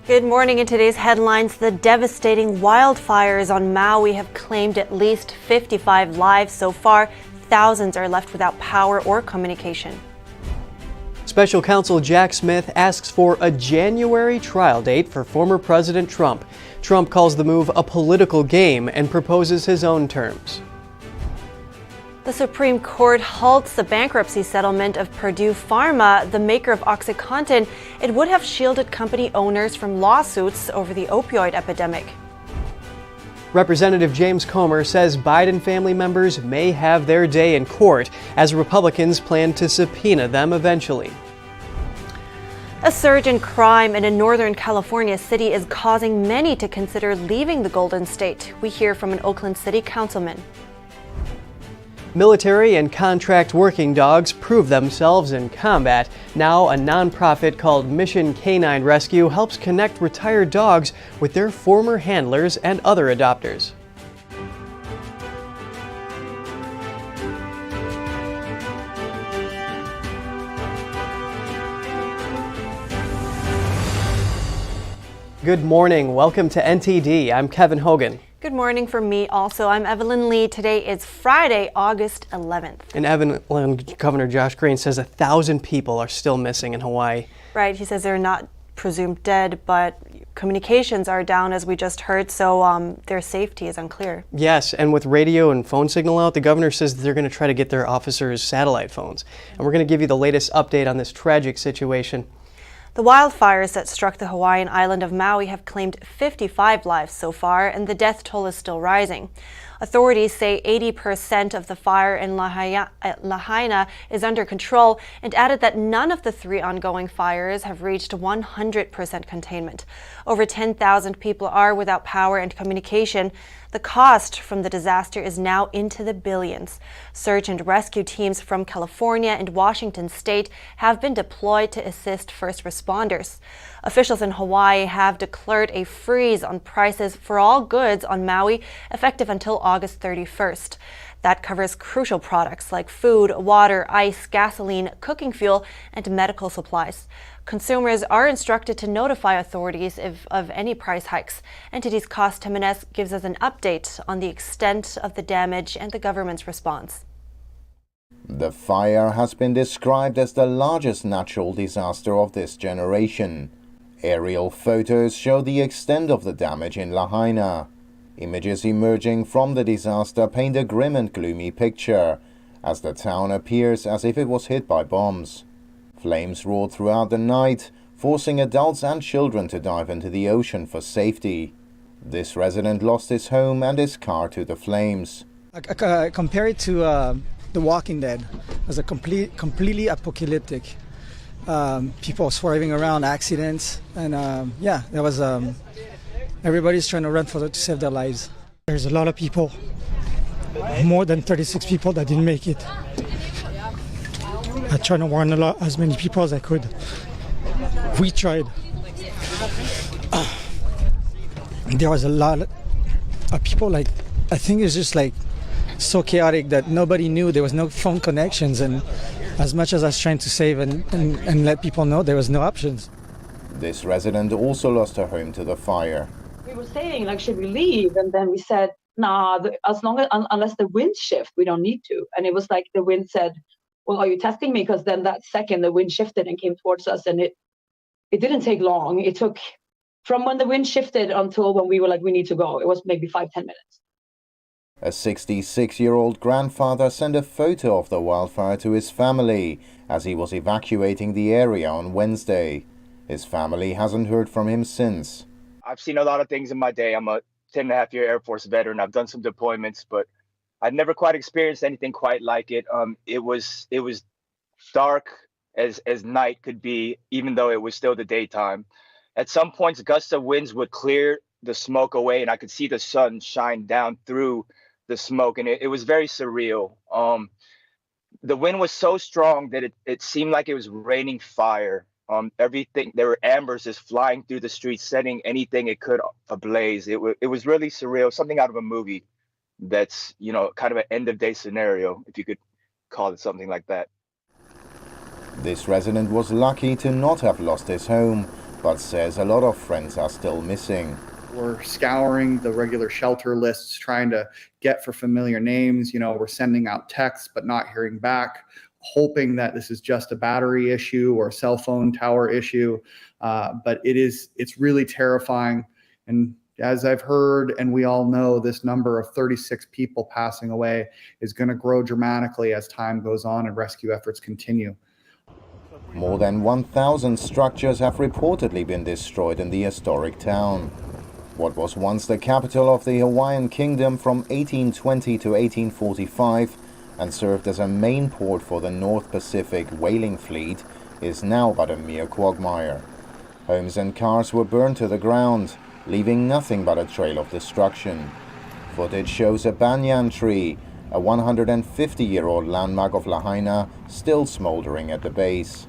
Good morning. In today's headlines, the devastating wildfires on Maui have claimed at least 55 lives so far. Thousands are left without power or communication. Special counsel Jack Smith asks for a January trial date for former President Trump. Trump calls the move a political game and proposes his own terms. The Supreme Court halts the bankruptcy settlement of Purdue Pharma, the maker of OxyContin. It would have shielded company owners from lawsuits over the opioid epidemic. Representative James Comer says Biden family members may have their day in court as Republicans plan to subpoena them eventually. A surge in crime in a Northern California city is causing many to consider leaving the Golden State. We hear from an Oakland City councilman. Military and contract working dogs prove themselves in combat. Now, a nonprofit called Mission Canine Rescue helps connect retired dogs with their former handlers and other adopters. Good morning. Welcome to NTD. I'm Kevin Hogan. Good morning from me also. I'm Evelyn Lee. Today is Friday, August 11th. And Governor Josh Green says 1,000 people are still missing in Hawaii. Right. He says they're not presumed dead, but communications are down, as we just heard, so their safety is unclear. Yes, and with radio and phone signal out, the governor says that they're going to try to get their officers satellite phones. And we're going to give you the latest update on this tragic situation. The wildfires that struck the Hawaiian island of Maui have claimed 55 lives so far, and the death toll is still rising. Authorities say 80% of the fire in Lahaina is under control, and added that none of the 3 ongoing fires have reached 100% containment. Over 10,000 people are without power and communication. The cost from the disaster is now into the billions. Search and rescue teams from California and Washington state have been deployed to assist first responders. Officials in Hawaii have declared a freeze on prices for all goods on Maui, effective until August 31st. That covers crucial products like food, water, ice, gasoline, cooking fuel, and medical supplies. Consumers are instructed to notify authorities of any price hikes. NTD's Cost Jimenez gives us an update on the extent of the damage and the government's response. The fire has been described as the largest natural disaster of this generation. Aerial photos show the extent of the damage in Lahaina. Images emerging from the disaster paint a grim and gloomy picture, as the town appears as if it was hit by bombs. Flames roared throughout the night, forcing adults and children to dive into the ocean for safety. This resident lost his home and his car to the flames. Compare it to The Walking Dead, as a completely apocalyptic. People swerving around, accidents, and there was everybody's trying to run to save their lives. There's a lot of people, more than 36 people that didn't make it. I tried to warn as many people as I could. We tried. There was a lot of people, I think it's just so chaotic that nobody knew. There was no phone connections, and as much as I was trying to save and let people know, there was no options. This resident also lost her home to the fire. We were saying, should we leave? And then we said, nah, unless the winds shift, we don't need to. And it was like the wind said, well, are you testing me? Because then that second the wind shifted and came towards us, and it didn't take long. It took from when the wind shifted until when we were we need to go. It was maybe 5-10 minutes. A 66-year-old grandfather sent a photo of the wildfire to his family as he was evacuating the area on Wednesday. His family hasn't heard from him since. I've seen a lot of things in my day. I'm a 10-and-a-half-year Air Force veteran. I've done some deployments, but I've never quite experienced anything quite like it. It was dark as night could be, even though it was still the daytime. At some points, gusts of winds would clear the smoke away, and I could see the sun shine down through the smoke, and it was very surreal. The wind was so strong that it seemed like it was raining fire. Everything, there were ambers just flying through the streets, setting anything it could ablaze. It was really surreal, something out of a movie. That's, kind of an end of day scenario, if you could call it something like that. This resident was lucky to not have lost his home, but says a lot of friends are still missing. We're scouring the regular shelter lists, trying to get for familiar names. We're sending out texts, but not hearing back, hoping that this is just a battery issue or a cell phone tower issue. But it's really terrifying. And as I've heard, and we all know, this number of 36 people passing away is going to grow dramatically as time goes on and rescue efforts continue. More than 1,000 structures have reportedly been destroyed in the historic town. What was once the capital of the Hawaiian Kingdom from 1820 to 1845 and served as a main port for the North Pacific whaling fleet is now but a mere quagmire. Homes and cars were burned to the ground, leaving nothing but a trail of destruction. Footage shows a banyan tree, a 150-year-old landmark of Lahaina, still smoldering at the base.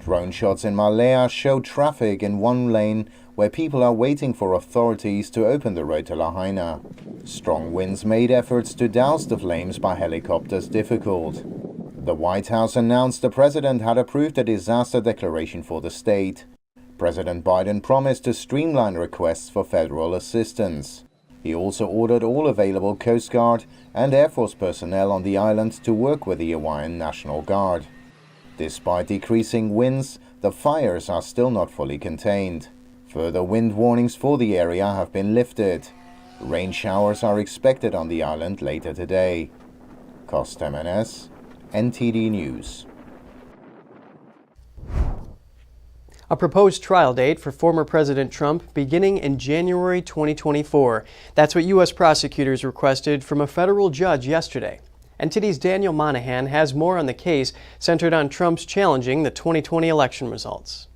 Drone shots in Malea show traffic in one lane where people are waiting for authorities to open the road to Lahaina. Strong winds made efforts to douse the flames by helicopters difficult. The White House announced the president had approved a disaster declaration for the state. President Biden promised to streamline requests for federal assistance. He also ordered all available Coast Guard and Air Force personnel on the island to work with the Hawaiian National Guard. Despite decreasing winds, the fires are still not fully contained. Further wind warnings for the area have been lifted. Rain showers are expected on the island later today. Costa Jimenez, NTD News. A proposed trial date for former President Trump beginning in January 2024. That's what U.S. prosecutors requested from a federal judge yesterday. NTD's Daniel Monahan has more on the case centered on Trump's challenging the 2020 election results.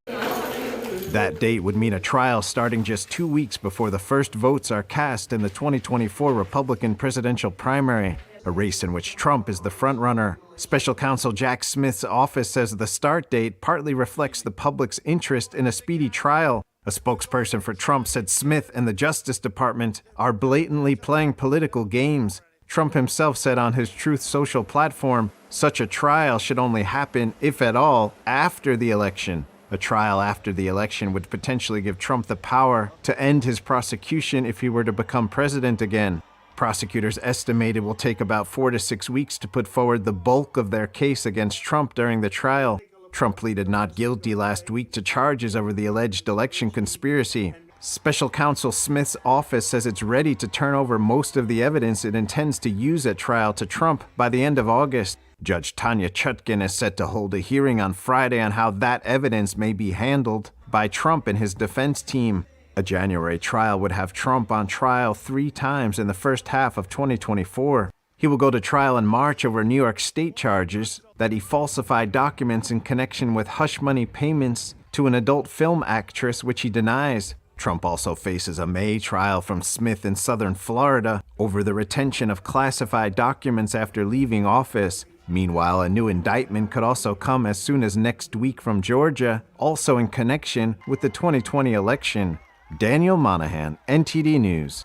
That date would mean a trial starting just 2 weeks before the first votes are cast in the 2024 Republican presidential primary, a race in which Trump is the frontrunner. Special counsel Jack Smith's office says the start date partly reflects the public's interest in a speedy trial. A spokesperson for Trump said Smith and the Justice Department are blatantly playing political games. Trump himself said on his Truth Social platform, such a trial should only happen, if at all, after the election. A trial after the election would potentially give Trump the power to end his prosecution if he were to become president again. Prosecutors estimate it will take about 4 to 6 weeks to put forward the bulk of their case against Trump during the trial. Trump pleaded not guilty last week to charges over the alleged election conspiracy. Special counsel Smith's office says it's ready to turn over most of the evidence it intends to use at trial to Trump by the end of August. Judge Tanya Chutkin is set to hold a hearing on Friday on how that evidence may be handled by Trump and his defense team. A January trial would have Trump on trial 3 times in the first half of 2024. He will go to trial in March over New York State charges that he falsified documents in connection with hush money payments to an adult film actress, which he denies. Trump also faces a May trial from Smith in southern Florida over the retention of classified documents after leaving office. Meanwhile, a new indictment could also come as soon as next week from Georgia, also in connection with the 2020 election. Daniel Monahan, NTD News.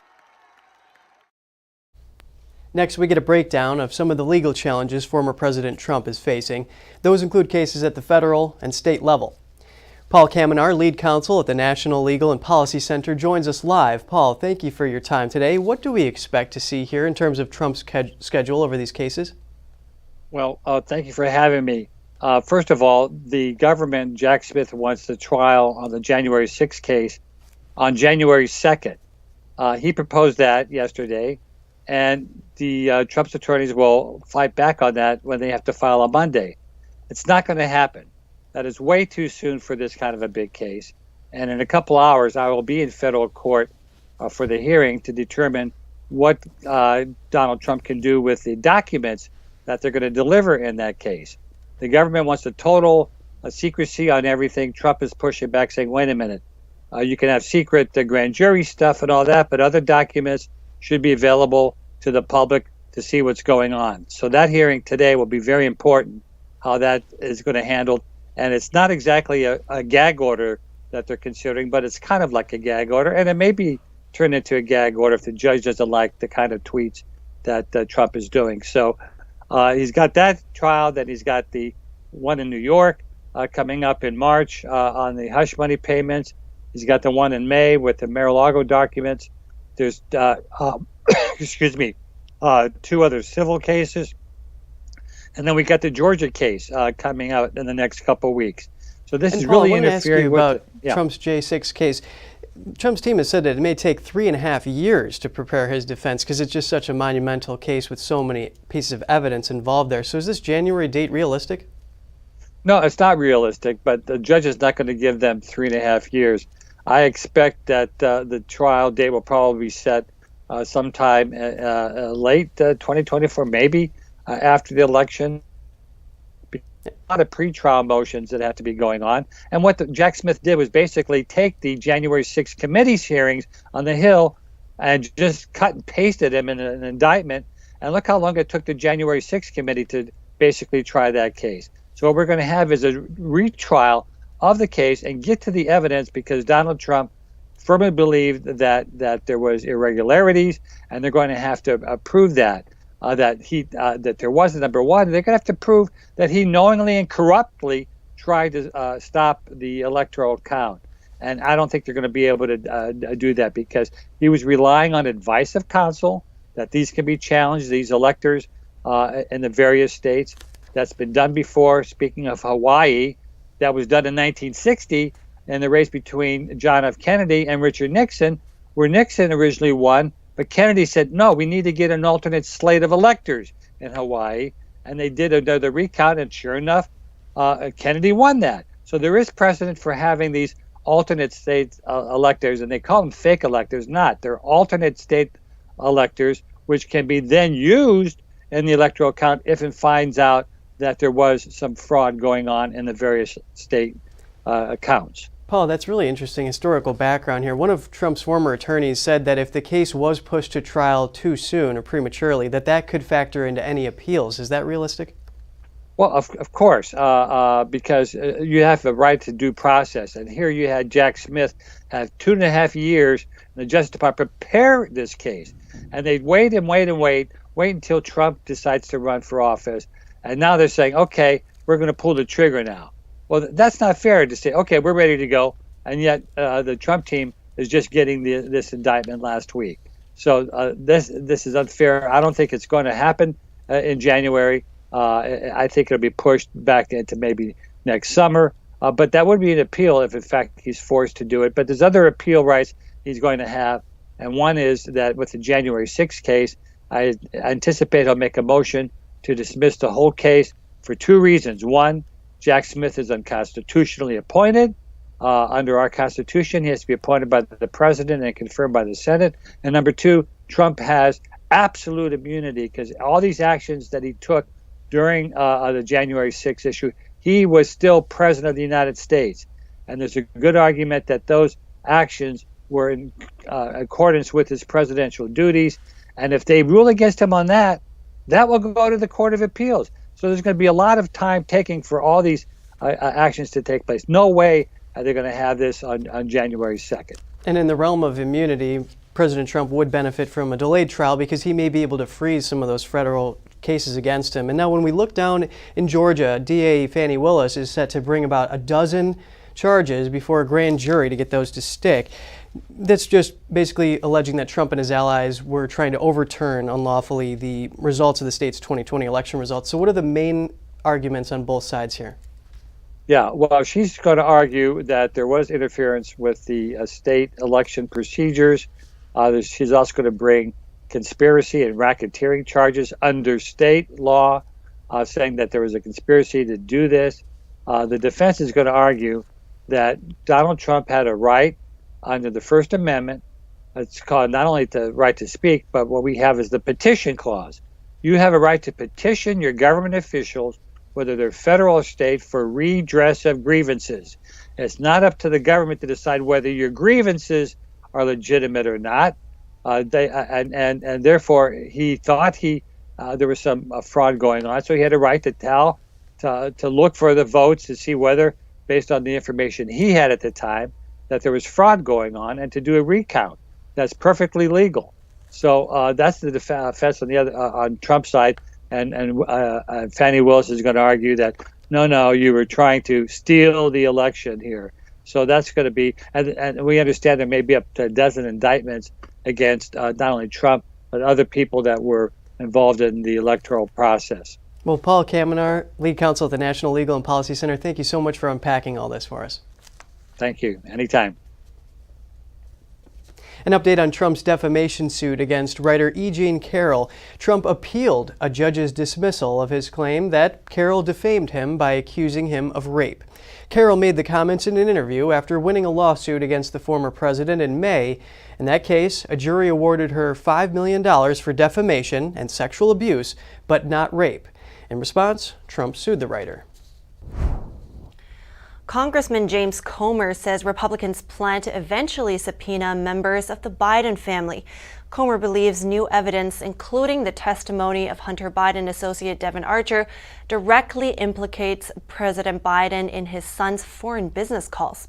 Next, we get a breakdown of some of the legal challenges former President Trump is facing. Those include cases at the federal and state level. Paul Kamenar, lead counsel at the National Legal and Policy Center, joins us live. Paul, thank you for your time today. What do we expect to see here in terms of Trump's schedule over these cases? Well, thank you for having me. First of all, the government, Jack Smith, wants the trial on the January 6th case on January 2nd. He proposed that yesterday, and the Trump's attorneys will fight back on that when they have to file on Monday. It's not going to happen. That is way too soon for this kind of a big case. And in a couple hours, I will be in federal court for the hearing to determine what Donald Trump can do with the documents that they're going to deliver in that case. The government wants a total secrecy on everything. Trump is pushing back, saying, wait a minute, you can have secret grand jury stuff and all that, but other documents should be available to the public to see what's going on. So that hearing today will be very important, how that is going to handle. And it's not exactly a gag order that they're considering, but it's kind of like a gag order. And it may be turned into a gag order if the judge doesn't like the kind of tweets that Trump is doing. So he's got that trial, then he's got the one in New York. coming up in March on the hush money payments. He's got the one in May with the Mar-a-Lago documents. There's, excuse me, 2 other civil cases. And then we got the Georgia case coming out in the next couple of weeks. So this is Paul, really I want to ask you about Trump's J6 case. Trump's team has said that it may take 3.5 years to prepare his defense because it's just such a monumental case with so many pieces of evidence involved there. So is this January date realistic? No, it's not realistic, but the judge is not going to give them 3.5 years. I expect that the trial date will probably be set sometime late 2024, maybe after the election. A lot of pretrial motions that have to be going on. And what Jack Smith did was basically take the January 6th committee's hearings on the Hill and just cut and pasted them in an indictment. And look how long it took the January 6th committee to basically try that case. So what we're going to have is a retrial of the case and get to the evidence, because Donald Trump firmly believed that there was irregularities, and they're going to have to prove that that there wasn't. Number one, they're going to have to prove that he knowingly and corruptly tried to stop the electoral count. And I don't think they're going to be able to do that, because he was relying on advice of counsel that these can be challenged, these electors in the various states. That's been done before. Speaking of Hawaii, that was done in 1960 in the race between John F. Kennedy and Richard Nixon, where Nixon originally won, but Kennedy said, no, we need to get an alternate slate of electors in Hawaii. And they did another recount, and sure enough, Kennedy won that. So there is precedent for having these alternate state electors, and they call them fake electors. Not. They're alternate state electors, which can be then used in the electoral count if it finds out that there was some fraud going on in the various state accounts. Paul, that's really interesting historical background here. One of Trump's former attorneys said that if the case was pushed to trial too soon or prematurely, that could factor into any appeals. Is that realistic? Well, of course, because you have the right to due process. And here you had Jack Smith have 2.5 years in the Justice Department prepare this case. And they'd wait until Trump decides to run for office. And now they're saying, okay, we're going to pull the trigger now. Well, that's not fair to say, okay, we're ready to go. And yet the Trump team is just getting this indictment last week. So this is unfair. I don't think it's going to happen in January. I think it'll be pushed back into maybe next summer. But that would be an appeal if, in fact, he's forced to do it. But there's other appeal rights he's going to have. And one is that with the January 6th case, I anticipate he'll make a motion to dismiss the whole case for 2 reasons. One, Jack Smith is unconstitutionally appointed. Under our Constitution, he has to be appointed by the president and confirmed by the Senate. And number 2, Trump has absolute immunity, because all these actions that he took during the January 6th issue, he was still president of the United States. And there's a good argument that those actions were in accordance with his presidential duties. And if they rule against him on that, that will go to the Court of Appeals. So there's going to be a lot of time taking for all these actions to take place. No way are they going to have this on January 2nd. And in the realm of immunity, President Trump would benefit from a delayed trial because he may be able to freeze some of those federal cases against him. And now when we look down in Georgia, DA Fani Willis is set to bring about a dozen charges before a grand jury to get those to stick. That's just basically alleging that Trump and his allies were trying to overturn unlawfully the results of the state's 2020 election results. So what are the main arguments on both sides here? Yeah, well, she's going to argue that there was interference with the state election procedures. She's also going to bring conspiracy and racketeering charges under state law, saying that there was a conspiracy to do this. The defense is going to argue that Donald Trump had a right under the First Amendment. It's called not only the right to speak, but what we have is the petition clause. You have a right to petition your government officials, whether they're federal or state, for redress of grievances. It's not up to the government to decide whether your grievances are legitimate or not. And therefore, he thought there was some fraud going on, so he had a right to look for the votes to see whether, based on the information he had at the time, that there was fraud going on, and to do a recount. That's perfectly legal. So that's the defense on the other on Trump's side, and Fani Willis is going to argue that no, you were trying to steal the election here. So that's going to be, and we understand there may be up to a dozen indictments against not only Trump, but other people that were involved in the electoral process. Well, Paul Kamenar, lead counsel at the National Legal and Policy Center, thank you so much for unpacking all this for us. Thank you. Anytime. An update on Trump's defamation suit against writer E. Jean Carrol. Trump appealed a judge's dismissal of his claim that Carrol defamed him by accusing him of rape. Carrol made the comments in an interview after winning a lawsuit against the former president in May. In that case, a jury awarded her $5 million for defamation and sexual abuse, but not rape. In response, Trump sued the writer. Congressman James Comer says Republicans plan to eventually subpoena members of the Biden family. Comer believes new evidence, including the testimony of Hunter Biden associate Devon Archer, directly implicates President Biden in his son's foreign business calls.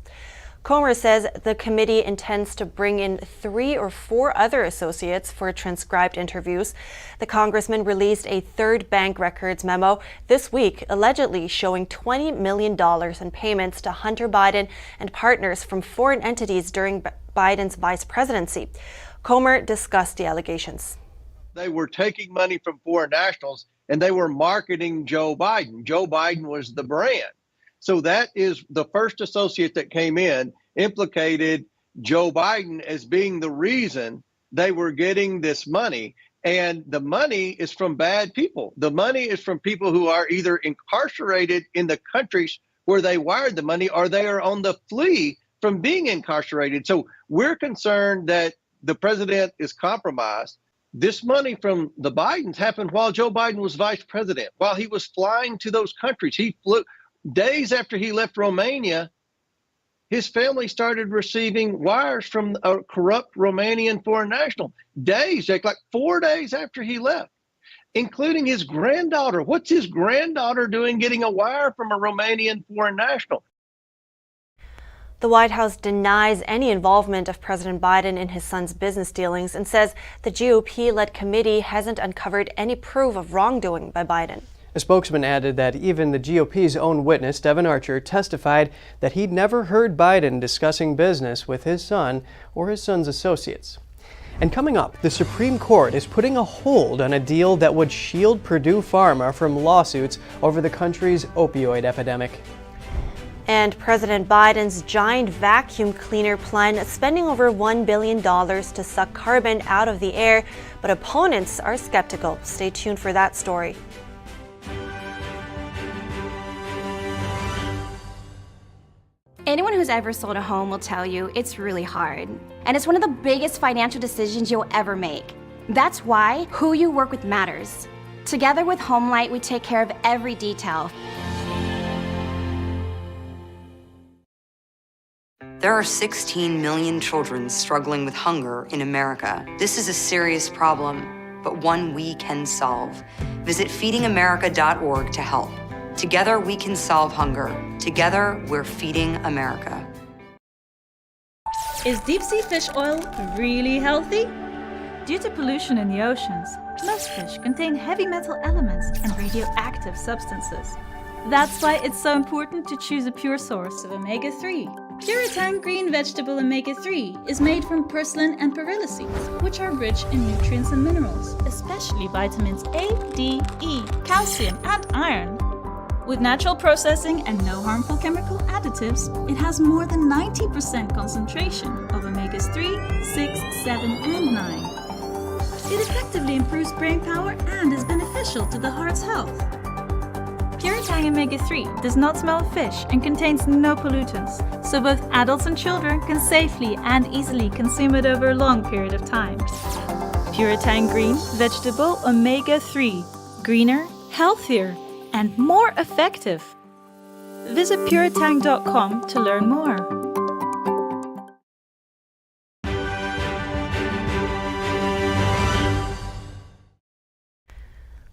Comer says the committee intends to bring in 3 or 4 other associates for transcribed interviews. The congressman released a third bank records memo this week, allegedly showing $20 million in payments to Hunter Biden and partners from foreign entities during Biden's vice presidency. Comer discussed the allegations. They were taking money from foreign nationals and they were marketing Joe Biden. Joe Biden was the brand. So that is the first associate that came in, implicated Joe Biden as being the reason they were getting this money. And the money is from bad people. The money is from people who are either incarcerated in the countries where they wired the money, or they are on the flee from being incarcerated. So we're concerned that the president is compromised. This money from the Bidens happened while Joe Biden was vice president, while he was flying to those countries. He flew. Days after he left Romania, his family started receiving wires from a corrupt Romanian foreign national. Days, like 4 days after he left, including his granddaughter. What's his granddaughter doing getting a wire from a Romanian foreign national? The White House denies any involvement of President Biden in his son's business dealings and says the GOP-led committee hasn't uncovered any proof of wrongdoing by Biden. A spokesman added that even the GOP's own witness, Devon Archer, testified that he'd never heard Biden discussing business with his son or his son's associates. And coming up, the Supreme Court is putting a hold on a deal that would shield Purdue Pharma from lawsuits over the country's opioid epidemic. And President Biden's giant vacuum cleaner plan is spending over $1 billion to suck carbon out of the air, but opponents are skeptical. Stay tuned for that story. Anyone who's ever sold a home will tell you it's really hard. And it's one of the biggest financial decisions you'll ever make. That's why who you work with matters. Together with HomeLight, we take care of every detail. There are 16 million children struggling with hunger in America. This is a serious problem, but one we can solve. Visit feedingamerica.org to help. Together we can solve hunger. Together we're feeding America. Is deep-sea fish oil really healthy? Due to pollution in the oceans, most fish contain heavy metal elements and radioactive substances. That's why it's so important to choose a pure source of omega-3. Puritang green vegetable omega-3 is made from purslane and perilla seeds, which are rich in nutrients and minerals, especially vitamins A, D, E, calcium, and iron. With natural processing and no harmful chemical additives, it has more than 90% concentration of omegas 3, 6, 7, and 9. It effectively improves brain power and is beneficial to the heart's health. Puritang Omega-3 does not smell of fish and contains no pollutants, so both adults and children can safely and easily consume it over a long period of time. Puritang Green Vegetable Omega-3. Greener, healthier, and more effective. Visit puritang.com to learn more.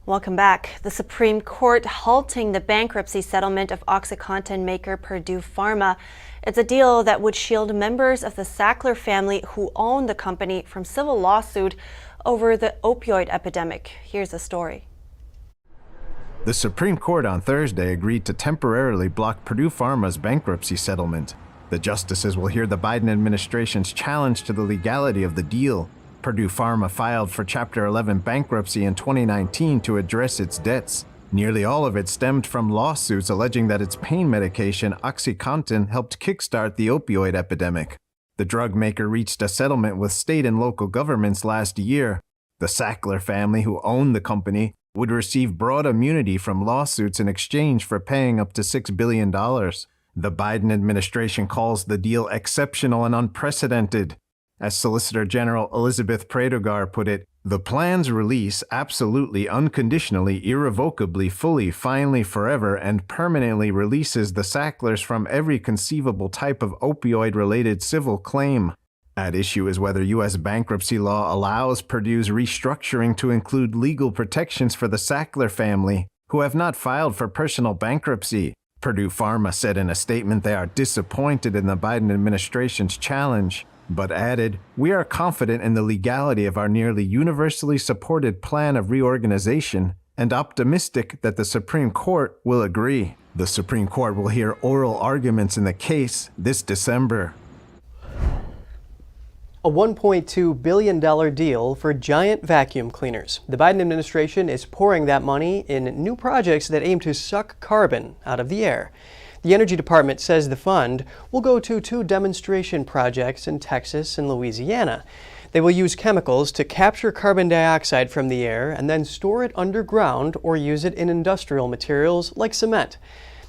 Welcome back. The Supreme Court halting the bankruptcy settlement of OxyContin maker Purdue Pharma. It's a deal that would shield members of the Sackler family who own the company from civil lawsuit over the opioid epidemic. Here's the story. The Supreme Court on Thursday agreed to temporarily block Purdue Pharma's bankruptcy settlement. The justices will hear the Biden administration's challenge to the legality of the deal. Purdue Pharma filed for Chapter 11 bankruptcy in 2019 to address its debts. Nearly all of it stemmed from lawsuits alleging that its pain medication, OxyContin, helped kickstart the opioid epidemic. The drug maker reached a settlement with state and local governments last year. The Sackler family, who owned the company, would receive broad immunity from lawsuits in exchange for paying up to $6 billion. The Biden administration calls the deal exceptional and unprecedented. As Solicitor General Elizabeth Predogar put it, the plan's release absolutely, unconditionally, irrevocably, fully, finally, forever, and permanently releases the Sacklers from every conceivable type of opioid-related civil claim. At issue is whether U.S. bankruptcy law allows Purdue's restructuring to include legal protections for the Sackler family, who have not filed for personal bankruptcy. Purdue Pharma said in a statement they are disappointed in the Biden administration's challenge, but added, "We are confident in the legality of our nearly universally supported plan of reorganization and optimistic that the Supreme Court will agree." The Supreme Court will hear oral arguments in the case this December. A $1.2 billion deal for giant vacuum cleaners. The Biden administration is pouring that money in new projects that aim to suck carbon out of the air. The Energy Department says the fund will go to 2 demonstration projects in Texas and Louisiana. They will use chemicals to capture carbon dioxide from the air and then store it underground or use it in industrial materials like cement.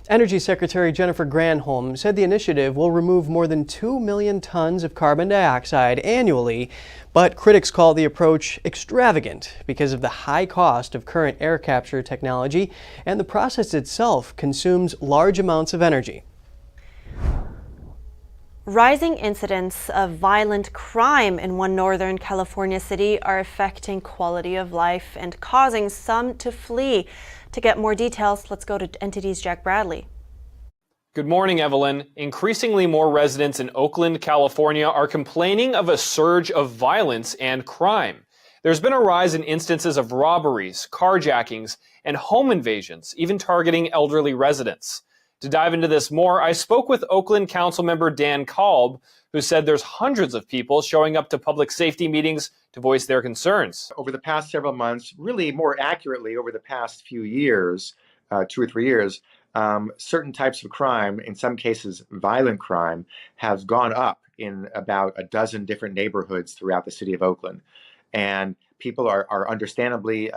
Energy Secretary Jennifer Granholm said the initiative will remove more than 2 million tons of carbon dioxide annually, but critics call the approach extravagant because of the high cost of current air capture technology, and the process itself consumes large amounts of energy. Rising incidents of violent crime in one Northern California city are affecting quality of life and causing some to flee. To get more details, let's go to NTD's Jack Bradley. Good morning, Evelyn. Increasingly more residents in Oakland, California are complaining of a surge of violence and crime. There's been a rise in instances of robberies, carjackings, and home invasions, even targeting elderly residents. To dive into this more, I spoke with Oakland Councilmember Dan Kolb, who said there's hundreds of people showing up to public safety meetings to voice their concerns. Over the past several months, really more accurately over the past few years, 2 or 3 years, certain types of crime, in some cases violent crime, have gone up in about a dozen different neighborhoods throughout the city of Oakland. And people are understandably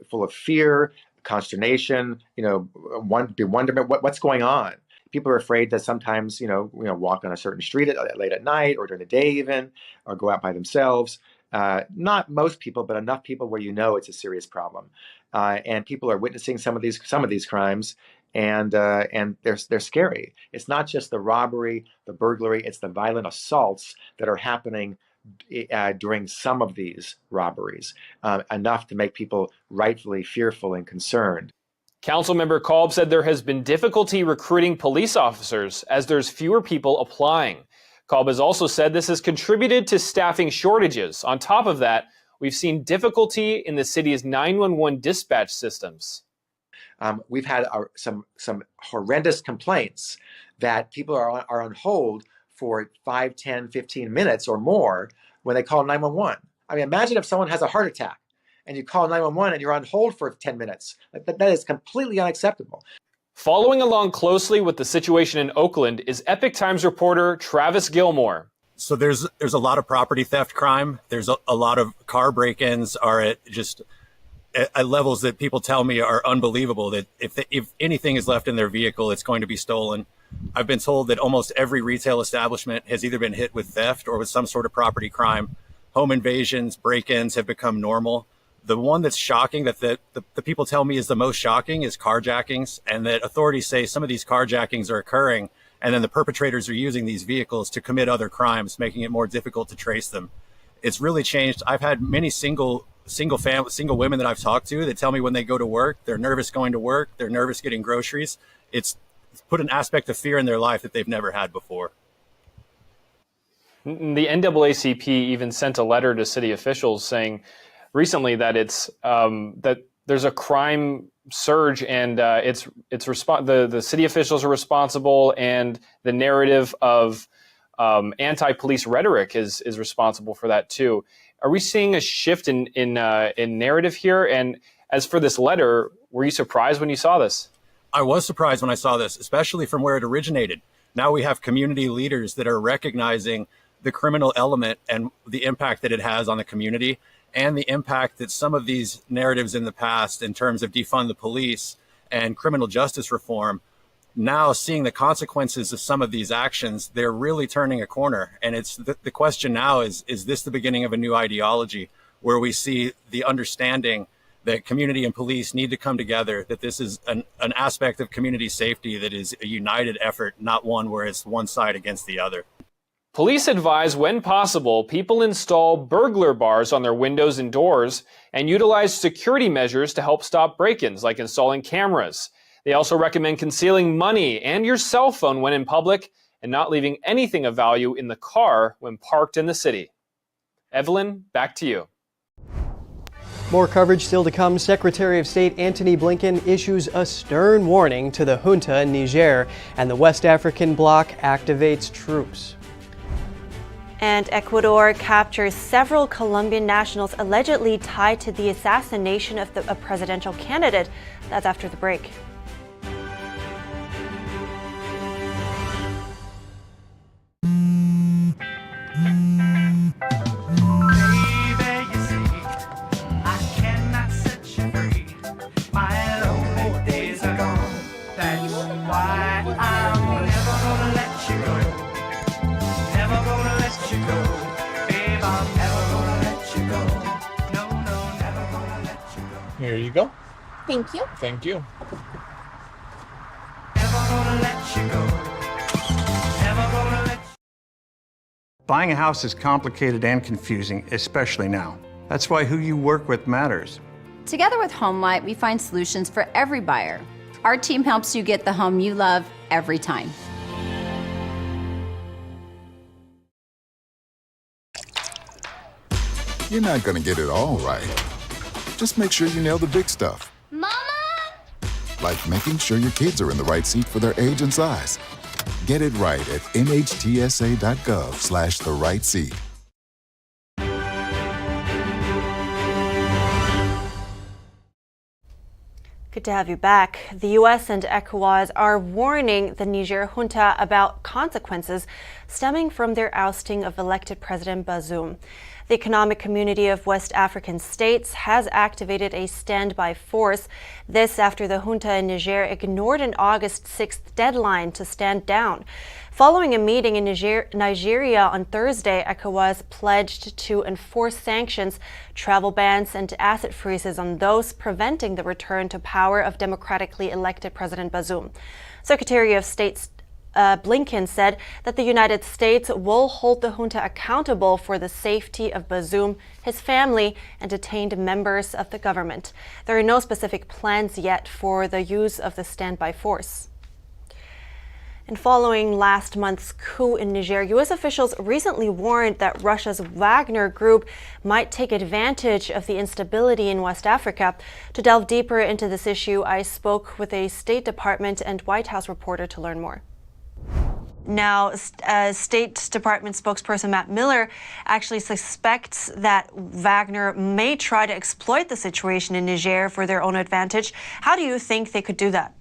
full of fear, consternation, wonderment, what's going on. People are afraid to sometimes, walk on a certain street late at night or during the day even, or go out by themselves. Not most people, but enough people where it's a serious problem. And people are witnessing some of these crimes, and they're scary. It's not just the robbery, the burglary, it's the violent assaults that are happening during some of these robberies, enough to make people rightfully fearful and concerned. Councilmember Kolb said there has been difficulty recruiting police officers as there's fewer people applying. Kolb has also said this has contributed to staffing shortages. On top of that, we've seen difficulty in the city's 911 dispatch systems. We've had some horrendous complaints that people are on hold for 5, 10, 15 minutes or more when they call 911. I mean, imagine if someone has a heart attack and you call 911 and you're on hold for 10 minutes. That is completely unacceptable. Following along closely with the situation in Oakland is Epoch Times reporter Travis Gilmore. So there's a lot of property theft crime. There's a lot of car break-ins are at levels that people tell me are unbelievable, that if anything is left in their vehicle, it's going to be stolen. I've been told that almost every retail establishment has either been hit with theft or with some sort of property crime. Home invasions, break-ins have become normal. The one that's shocking, that the people tell me is the most shocking, is carjackings, and that authorities say some of these carjackings are occurring, and then the perpetrators are using these vehicles to commit other crimes, making it more difficult to trace them. It's really changed. I've had many single women that I've talked to that tell me when they go to work, they're nervous going to work, they're nervous getting groceries. It's put an aspect of fear in their life that they've never had before. The NAACP even sent a letter to city officials saying recently that it's that there's a crime surge, and the city officials are responsible, and the narrative of anti-police rhetoric is responsible for that too. Are we seeing a shift in narrative here? And as for this letter, were you surprised when you saw this? I was surprised when I saw this, especially from where it originated. Now we have community leaders that are recognizing the criminal element and the impact that it has on the community, and the impact that some of these narratives in the past in terms of defund the police and criminal justice reform, now seeing the consequences of some of these actions, they're really turning a corner. And it's the question now is this the beginning of a new ideology where we see the understanding that community and police need to come together, that this is an aspect of community safety that is a united effort, not one where it's one side against the other. Police advise when possible, people install burglar bars on their windows and doors and utilize security measures to help stop break-ins, like installing cameras. They also recommend concealing money and your cell phone when in public and not leaving anything of value in the car when parked in the city. Evelyn, back to you. More coverage still to come. Secretary of State Antony Blinken issues a stern warning to the junta in Niger, and the West African bloc activates troops. And Ecuador captures several Colombian nationals allegedly tied to the assassination of a presidential candidate. That's after the break. Here you go. Thank you. Thank you. Buying a house is complicated and confusing, especially now. That's why who you work with matters. Together with HomeLight, we find solutions for every buyer. Our team helps you get the home you love every time. You're not going to get it all right. Just make sure you nail the big stuff. Mama! Like making sure your kids are in the right seat for their age and size. Get it right at nhtsa.gov/the-right-seat. Good to have you back. The U.S. and ECOWAS are warning the Niger junta about consequences stemming from their ousting of elected President Bazoum. The Economic Community of West African States has activated a standby force. This after the junta in Niger ignored an August 6th deadline to stand down. Following a meeting in Nigeria on Thursday, ECOWAS pledged to enforce sanctions, travel bans, and asset freezes on those preventing the return to power of democratically elected President Bazoum. Secretary of State Blinken said that the United States will hold the junta accountable for the safety of Bazoum, his family, and detained members of the government. There are no specific plans yet for the use of the standby force. And following last month's coup in Niger, U.S. officials recently warned that Russia's Wagner group might take advantage of the instability in West Africa. To delve deeper into this issue, I spoke with a State Department and White House reporter to learn more. Now, State Department spokesperson Matt Miller actually suspects that Wagner may try to exploit the situation in Niger for their own advantage. How do you think they could do that?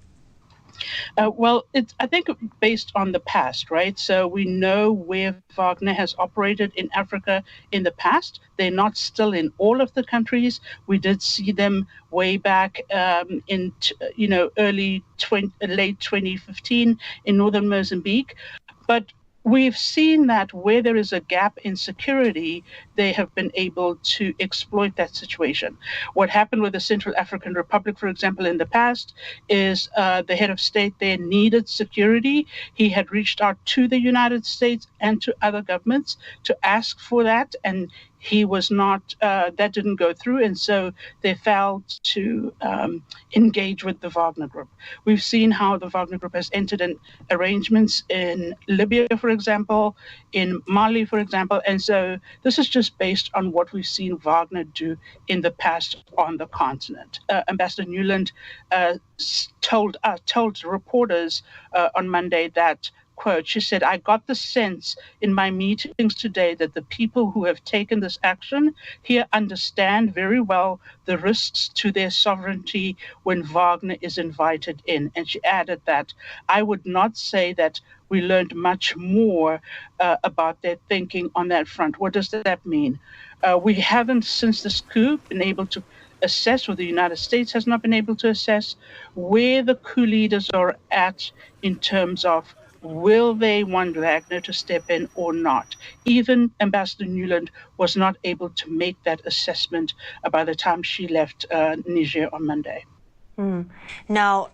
Well, I think based on the past, right? So we know where Wagner has operated in Africa in the past. They're not still in all of the countries. We did see them way back in, late 2015 in northern Mozambique. But we've seen that where there is a gap in security, they have been able to exploit that situation. What happened with the Central African Republic, for example, in the past, is the head of state there needed security. He had reached out to the United States and to other governments to ask for that, and he was not, that didn't go through, and so they failed to engage with the Wagner Group. We've seen how the Wagner Group has entered in arrangements in Libya, for example, in Mali, for example, and so this is just based on what we've seen Wagner do in the past on the continent. Ambassador Nuland told reporters on Monday that, quote, she said, "I got the sense in my meetings today that the people who have taken this action here understand very well the risks to their sovereignty when Wagner is invited in." And she added that, "I would not say that we learned much more about their thinking on that front." What does that mean? We haven't, since this coup, been able to assess, or the United States has not been able to assess, where the coup leaders are at in terms of will they want Wagner to step in or not? Even Ambassador Nuland was not able to make that assessment by the time she left Niger on Monday. Now,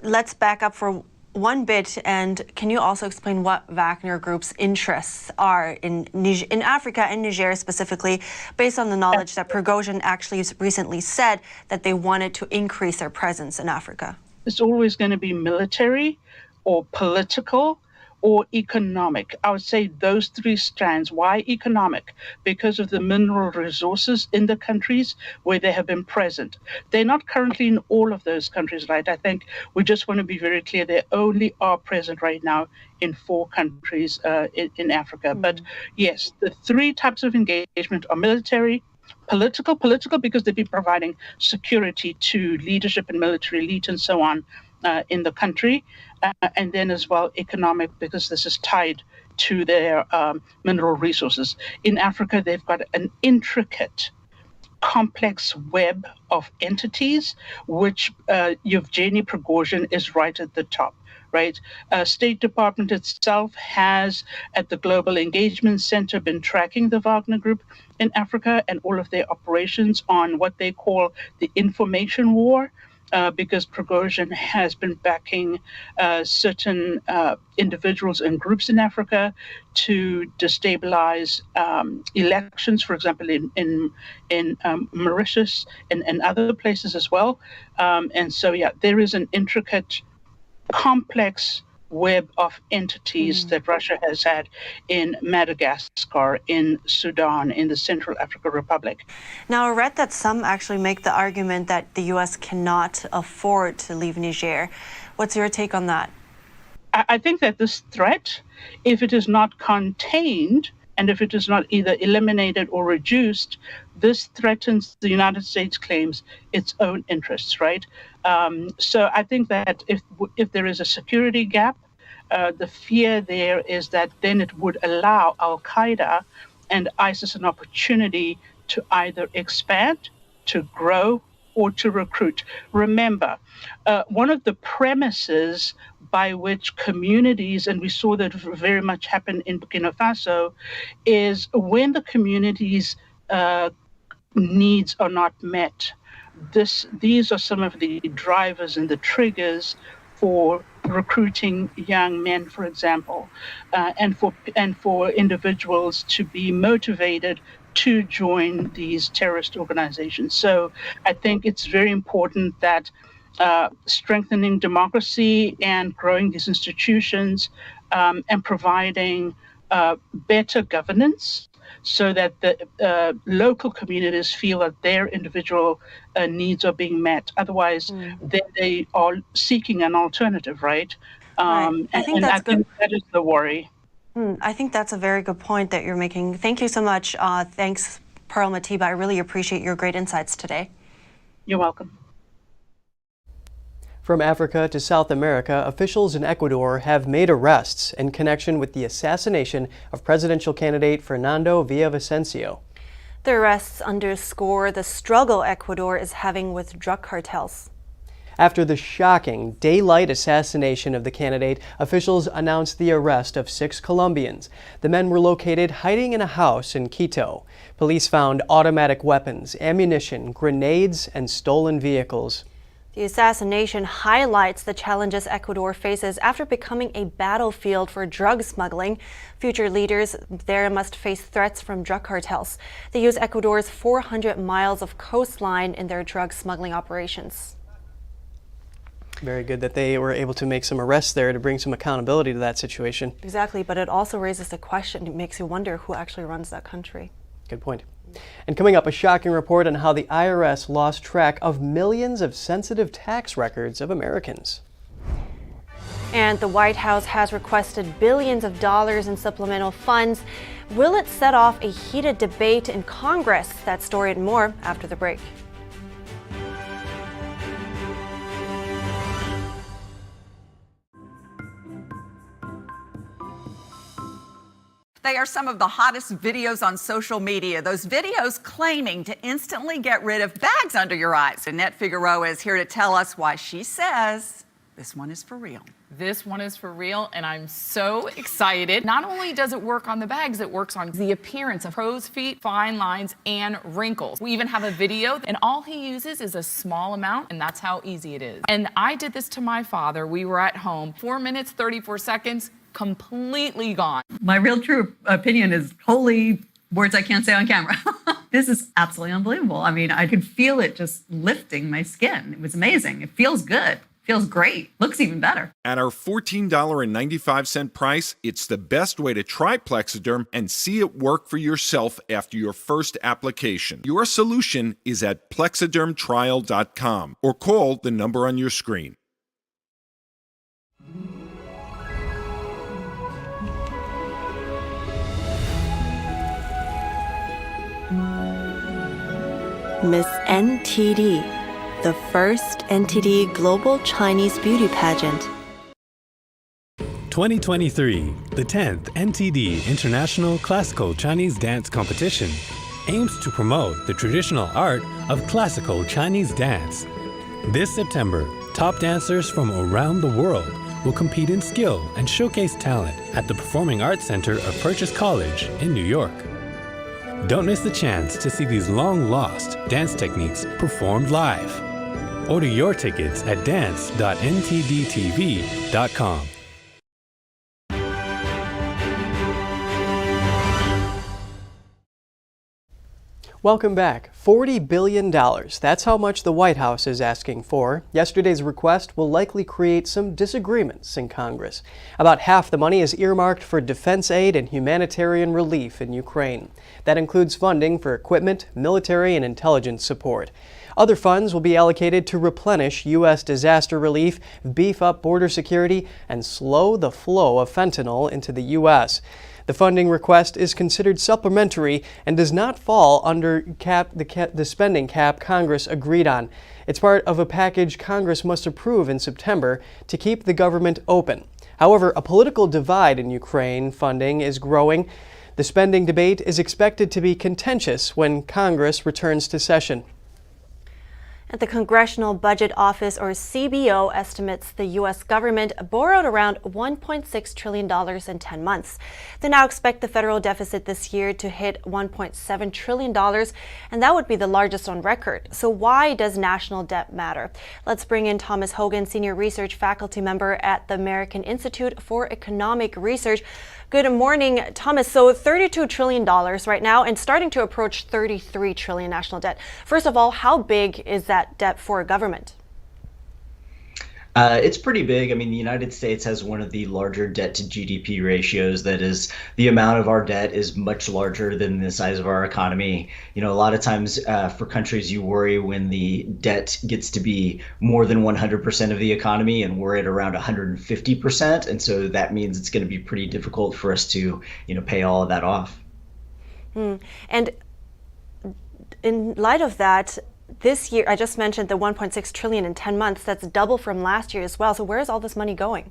let's back up for one bit, and can you also explain what Wagner Group's interests are in Africa and Niger specifically, based on the knowledge that Prigozhin actually recently said that they wanted to increase their presence in Africa? It's always going to be military, or political, or economic. I would say those three strands. Why economic? Because of the mineral resources in the countries where they have been present. They're not currently in all of those countries, right? I think we just want to be very clear. They only are present right now in 4 countries in Africa. But yes, the 3 types of engagement are military, political because they'd be providing security to leadership and military elite and so on in the country, and then as well economic, because this is tied to their mineral resources. In Africa, they've got an intricate, complex web of entities, which Yevgeny Prigozhin is right at the top. Right, State Department itself has, at the Global Engagement Center, been tracking the Wagner Group in Africa and all of their operations on what they call the information war, because Prigozhin has been backing certain individuals and groups in Africa to destabilize elections, for example, in Mauritius and other places as well. And so, yeah, there is an intricate, complex web of entities that Russia has had in Madagascar, in Sudan, in the Central African Republic. Now, I read that some actually make the argument that the U.S. cannot afford to leave Niger. What's your take on that? I think that this threat, if it is not contained, and if it is not either eliminated or reduced, this threatens the United States claims its own interests, right? So I think that if there is a security gap, the fear there is that then it would allow Al-Qaeda and ISIS an opportunity to either expand, to grow, or to recruit. Remember, one of the premises by which communities, and we saw that very much happen in Burkina Faso, is when the community's needs are not met. These are some of the drivers and the triggers for recruiting young men, for example, and for individuals to be motivated to join these terrorist organizations. So I think it's very important that strengthening democracy and growing these institutions and providing better governance so that the local communities feel that their individual needs are being met. Otherwise, then they are seeking an alternative, right? Right. I think that is the worry. I think that's a very good point that you're making. Thank you so much. Thanks, Pearl Matiba. I really appreciate your great insights today. You're welcome. From Africa to South America, officials in Ecuador have made arrests in connection with the assassination of presidential candidate Fernando Villavicencio. The arrests underscore the struggle Ecuador is having with drug cartels. After the shocking daylight assassination of the candidate, officials announced the arrest of 6 Colombians. The men were located hiding in a house in Quito. Police found automatic weapons, ammunition, grenades, and stolen vehicles. The assassination highlights the challenges Ecuador faces after becoming a battlefield for drug smuggling. Future leaders there must face threats from drug cartels. They use Ecuador's 400 miles of coastline in their drug smuggling operations. Very good that they were able to make some arrests there to bring some accountability to that situation. Exactly, but it also raises the question. It makes you wonder who actually runs that country. Good point. And coming up, a shocking report on how the IRS lost track of millions of sensitive tax records of Americans. And the White House has requested billions of dollars in supplemental funds. Will it set off a heated debate in Congress? That story and more after the break. They are some of the hottest videos on social media. Those videos claiming to instantly get rid of bags under your eyes. Annette Figueroa is here to tell us why she says this one is for real. This one is for real, and I'm so excited. Not only does it work on the bags, it works on the appearance of crow's feet, fine lines, and wrinkles. We even have a video, and all he uses is a small amount, and that's how easy it is. And I did this to my father. We were at home, 4 minutes, 34 seconds, completely gone. My real true opinion is holy words I can't say on camera. This is absolutely unbelievable. I mean, I could feel it just lifting my skin. It was amazing. It feels good. Feels great. Looks even better. At our $14.95 price, it's the best way to try Plexiderm and see it work for yourself after your first application. Your solution is at plexidermtrial.com or call the number on your screen. Miss NTD, the first NTD Global Chinese Beauty Pageant. 2023, the 10th NTD International Classical Chinese Dance Competition, aims to promote the traditional art of classical Chinese dance. This September, top dancers from around the world will compete in skill and showcase talent at the Performing Arts Center of Purchase College in New York. Don't miss the chance to see these long-lost dance techniques performed live. Order your tickets at dance.ntdtv.com. Welcome back. $40 billion. That's how much the White House is asking for. Yesterday's request will likely create some disagreements in Congress. About half the money is earmarked for defense aid and humanitarian relief in Ukraine. That includes funding for equipment, military, and intelligence support. Other funds will be allocated to replenish U.S. disaster relief, beef up border security, and slow the flow of fentanyl into the U.S. The funding request is considered supplementary and does not fall under the spending cap Congress agreed on. It's part of a package Congress must approve in September to keep the government open. However, a political divide in Ukraine funding is growing. The spending debate is expected to be contentious when Congress returns to session. And the Congressional Budget Office, or CBO, estimates the U.S. government borrowed around $1.6 trillion in 10 months. They now expect the federal deficit this year to hit $1.7 trillion, and that would be the largest on record. So why does national debt matter? Let's bring in Thomas Hogan, Senior Research Faculty Member at the American Institute for Economic Research. Good morning, Thomas. So $32 trillion right now and starting to approach $33 trillion national debt. First of all, how big is that debt for a government? It's pretty big. I mean, the United States has one of the larger debt to GDP ratios. That is, the amount of our debt is much larger than the size of our economy. You know, a lot of times for countries, you worry when the debt gets to be more than 100% of the economy, and we're at around 150%. And so that means it's going to be pretty difficult for us to, pay all of that off. And in light of that, this year, I just mentioned the $1.6 trillion in 10 months. That's double from last year as well. So where is all this money going?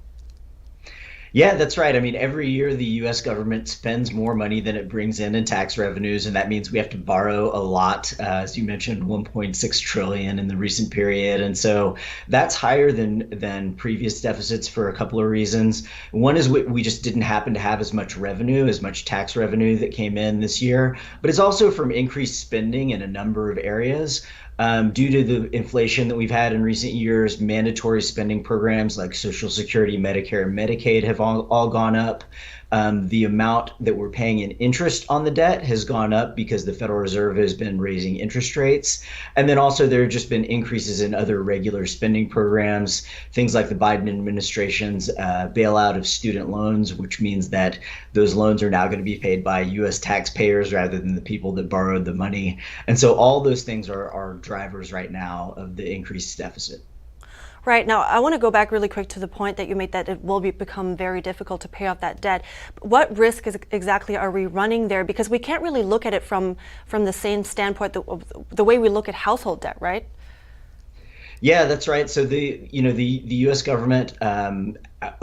Yeah, that's right. I mean, every year the U.S. government spends more money than it brings in tax revenues, and that means we have to borrow a lot. As you mentioned, $1.6 trillion in the recent period, and so that's higher than previous deficits for a couple of reasons. One is we just didn't happen to have as much revenue, as much tax revenue that came in this year, but it's also from increased spending in a number of areas. Due to the inflation that we've had in recent years, mandatory spending programs like Social Security, Medicare, and Medicaid have all gone up. The amount that we're paying in interest on the debt has gone up because the Federal Reserve has been raising interest rates. And then also there have just been increases in other regular spending programs, things like the Biden administration's bailout of student loans, which means that those loans are now going to be paid by U.S. taxpayers rather than the people that borrowed the money. And so all those things are drivers right now of the increased deficit. Right. Now, I want to go back really quick to the point that you made that it will become very difficult to pay off that debt. What risk exactly are we running there? Because we can't really look at it from the same standpoint, the way we look at household debt, right? Yeah, that's right. So the U.S. government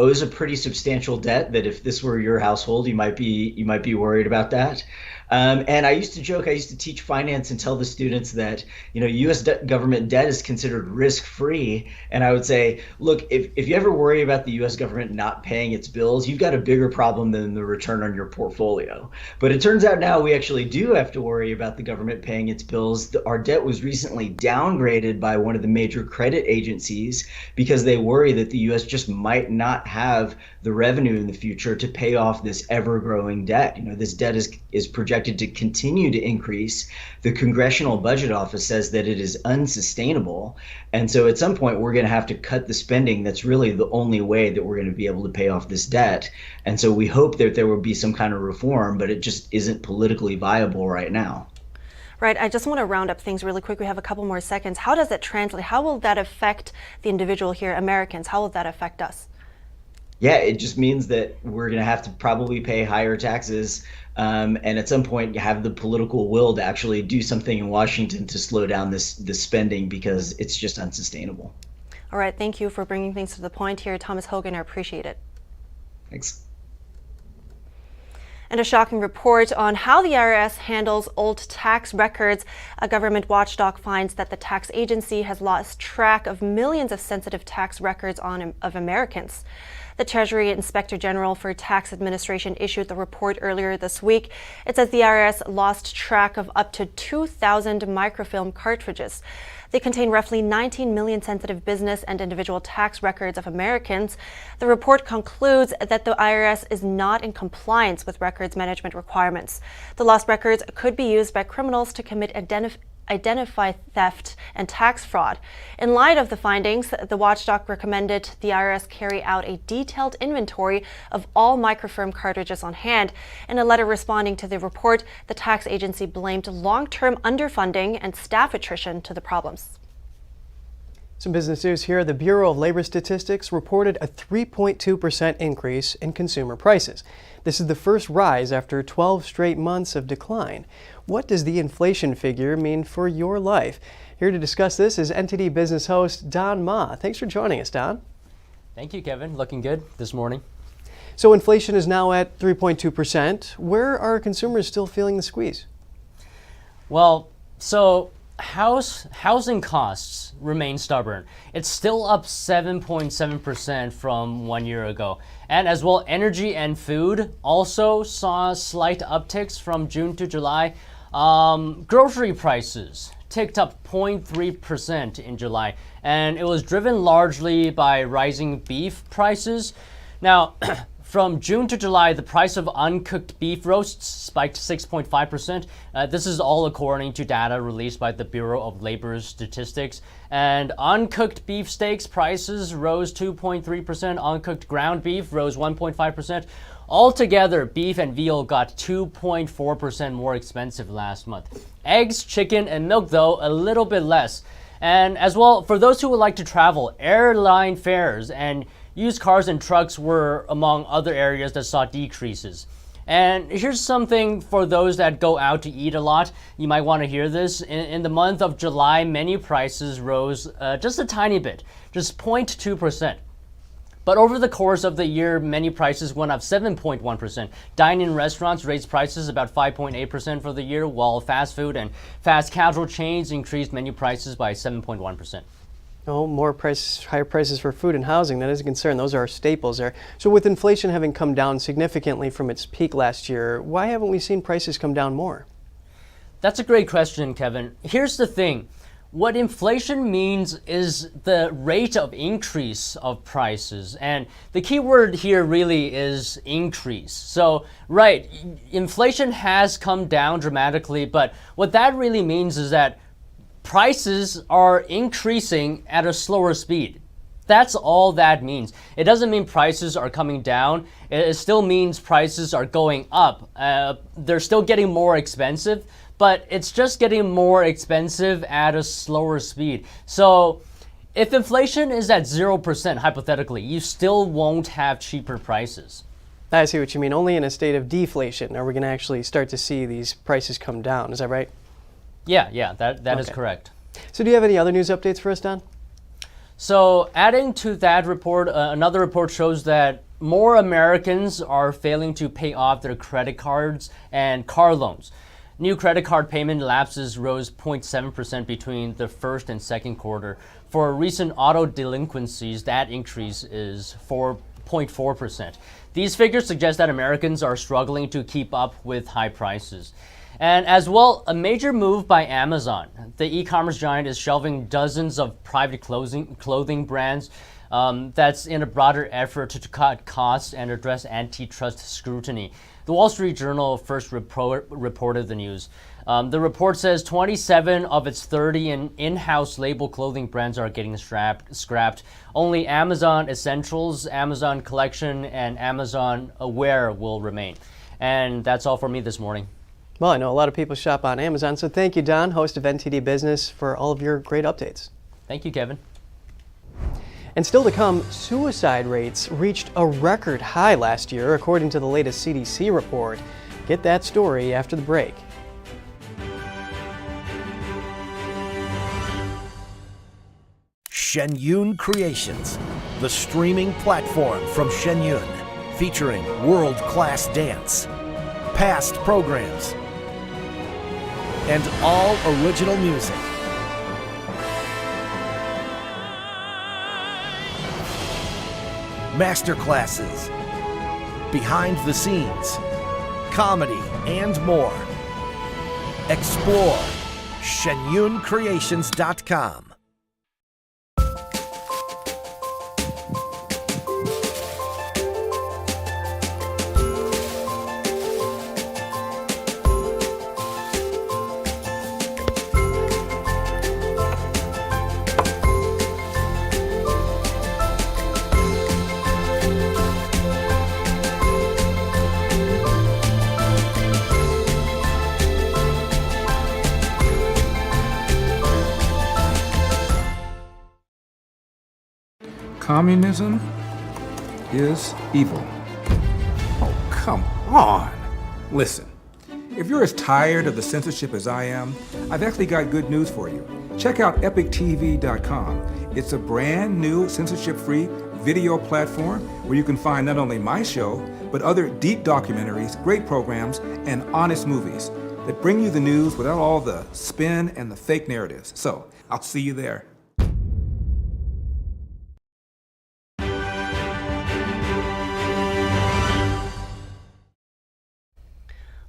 owes a pretty substantial debt that if this were your household, you might be worried about that. And I used to joke, I used to teach finance and tell the students that, U.S. government debt is considered risk-free. And I would say, look, if you ever worry about the U.S. government not paying its bills, you've got a bigger problem than the return on your portfolio. But it turns out now we actually do have to worry about the government paying its bills. Our debt was recently downgraded by one of the major credit agencies because they worry that the U.S. just might not have the revenue in the future to pay off this ever-growing debt. This debt is projected to continue to increase. The Congressional Budget Office says that it is unsustainable. And so at some point, we're going to have to cut the spending. That's really the only way that we're going to be able to pay off this debt. And so we hope that there will be some kind of reform, but it just isn't politically viable right now. Right. I just want to round up things really quick. We have a couple more seconds. How does that translate? How will that affect the individual here, Americans? How will that affect us? Yeah, it just means that we're going to have to probably pay higher taxes. And at some point, you have the political will to actually do something in Washington to slow down this spending because it's just unsustainable. All right. Thank you for bringing things to the point here, Thomas Hogan. I appreciate it. Thanks. And a shocking report on how the IRS handles old tax records. A government watchdog finds that the tax agency has lost track of millions of sensitive tax records of Americans. The Treasury Inspector General for Tax Administration issued the report earlier this week. It says the IRS lost track of up to 2,000 microfilm cartridges. They contain roughly 19 million sensitive business and individual tax records of Americans. The report concludes that the IRS is not in compliance with records management requirements. The lost records could be used by criminals to commit identify theft and tax fraud. In light of the findings, the watchdog recommended the IRS carry out a detailed inventory of all microfilm cartridges on hand. In a letter responding to the report, the tax agency blamed long-term underfunding and staff attrition to the problems. Some business news here. The Bureau of Labor Statistics reported a 3.2% increase in consumer prices. This is the first rise after 12 straight months of decline. What does the inflation figure mean for your life? Here to discuss this is NTD business host Don Ma. Thanks for joining us, Don. Thank you, Kevin. Looking good this morning. So inflation is now at 3.2%. Where are consumers still feeling the squeeze? Well, housing costs remain stubborn. It's still up 7.7% from 1 year ago. And as well, energy and food also saw slight upticks from June to July. Grocery prices ticked up 0.3% in July, and it was driven largely by rising beef prices. Now, from June to July, the price of uncooked beef roasts spiked 6.5%. This is all according to data released by the Bureau of Labor Statistics. And uncooked beef steaks prices rose 2.3%. Uncooked ground beef rose 1.5%. Altogether, beef and veal got 2.4% more expensive last month. Eggs, chicken, and milk, though, a little bit less. And as well, for those who would like to travel, airline fares and used cars and trucks were among other areas that saw decreases. And here's something for those that go out to eat a lot. You might want to hear this. In the month of July, menu prices rose just a tiny bit, just 0.2%. But over the course of the year, menu prices went up 7.1%. Dine-in restaurants raised prices about 5.8% for the year, while fast food and fast casual chains increased menu prices by 7.1%. Oh, higher prices for food and housing. That is a concern. Those are our staples there. So with inflation having come down significantly from its peak last year, why haven't we seen prices come down more? That's a great question, Kevin. Here's the thing. what inflation means is the rate of increase of prices. And the key word here really is increase. So, right, inflation has come down dramatically, but what that really means is that prices are increasing at a slower speed. That's all that means. It doesn't mean prices are coming down. It still means prices are going up. They're still getting more expensive, but it's just getting more expensive at a slower speed. So if inflation is at 0%, hypothetically, you still won't have cheaper prices. I see what you mean. Only in a state of deflation are we going to actually start to see these prices come down. Is that right? Yeah, that is correct. So do you have any other news updates for us, Don? So adding to that report, another report shows that more Americans are failing to pay off their credit cards and car loans. New credit card payment lapses rose 0.7% between the first and second quarter. For recent auto delinquencies, that increase is 4.4%. These figures suggest that Americans are struggling to keep up with high prices. And as well, a major move by Amazon. The e-commerce giant is shelving dozens of private clothing brands. That's in a broader effort to cut costs and address antitrust scrutiny. The Wall Street Journal first reported the news. The report says 27 of its 30 in-house label clothing brands are getting scrapped. Only Amazon Essentials, Amazon Collection, and Amazon Aware will remain. And that's all for me this morning. Well, I know a lot of people shop on Amazon, so thank you, Don, host of NTD Business, for all of your great updates. Thank you, Kevin. And still to come, suicide rates reached a record high last year, according to the latest CDC report. Get that story after the break. Shen Yun Creations, the streaming platform from Shen Yun, featuring world-class dance, past programs, and all original music. Masterclasses, behind the scenes, comedy, and more. Explore shenyuncreations.com. Communism is evil. Oh, come on. Listen, if you're as tired of the censorship as I am, I've actually got good news for you. Check out epictv.com. It's a brand new censorship-free video platform where you can find not only my show, but other deep documentaries, great programs, and honest movies that bring you the news without all the spin and the fake narratives. So, I'll see you there.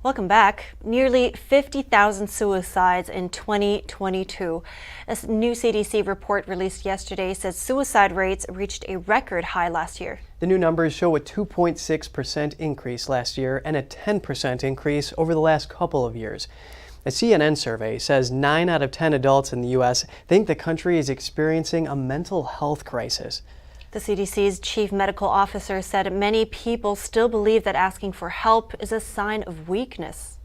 Welcome back. Nearly 50,000 suicides in 2022. A new CDC report released yesterday says suicide rates reached a record high last year. The new numbers show a 2.6% increase last year and a 10% increase over the last couple of years. A CNN survey says 9 out of 10 adults in the U.S. think the country is experiencing a mental health crisis. The CDC's chief medical officer said many people still believe that asking for help is a sign of weakness.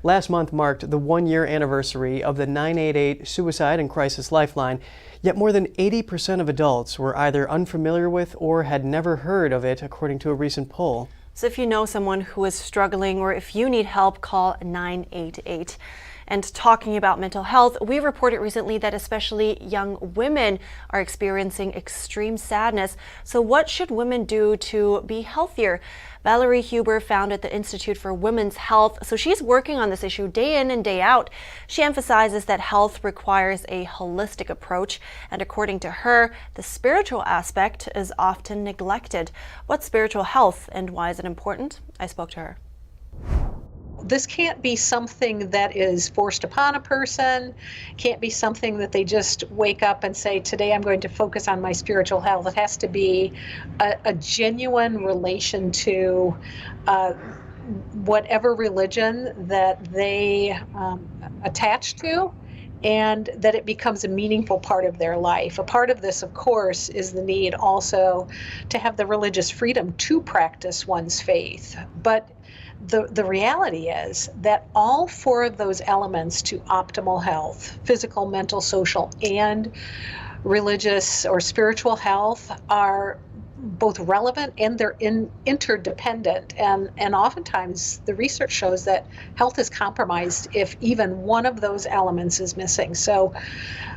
Last month marked the one-year anniversary of the 988 Suicide and Crisis Lifeline, yet more than 80% of adults were either unfamiliar with or had never heard of it, according to a recent poll. So if you know someone who is struggling or if you need help, call 988. And talking about mental health, we reported recently that especially young women are experiencing extreme sadness. So what should women do to be healthier? Valerie Huber founded the Institute for Women's Health, so she's working on this issue day in and day out. She emphasizes that health requires a holistic approach, and according to her, the spiritual aspect is often neglected. What's spiritual health and why is it important? I spoke to her. This can't be something that is forced upon a person, can't be something that they just wake up and say, today I'm going to focus on my spiritual health. It has to be a genuine relation to whatever religion that they attach to, and that it becomes a meaningful part of their life. A part of this, of course, is the need also to have the religious freedom to practice one's faith. But the reality is that all four of those elements to optimal health, physical, mental, social, and religious or spiritual health, are both relevant and they're interdependent. And oftentimes the research shows that health is compromised if even one of those elements is missing. So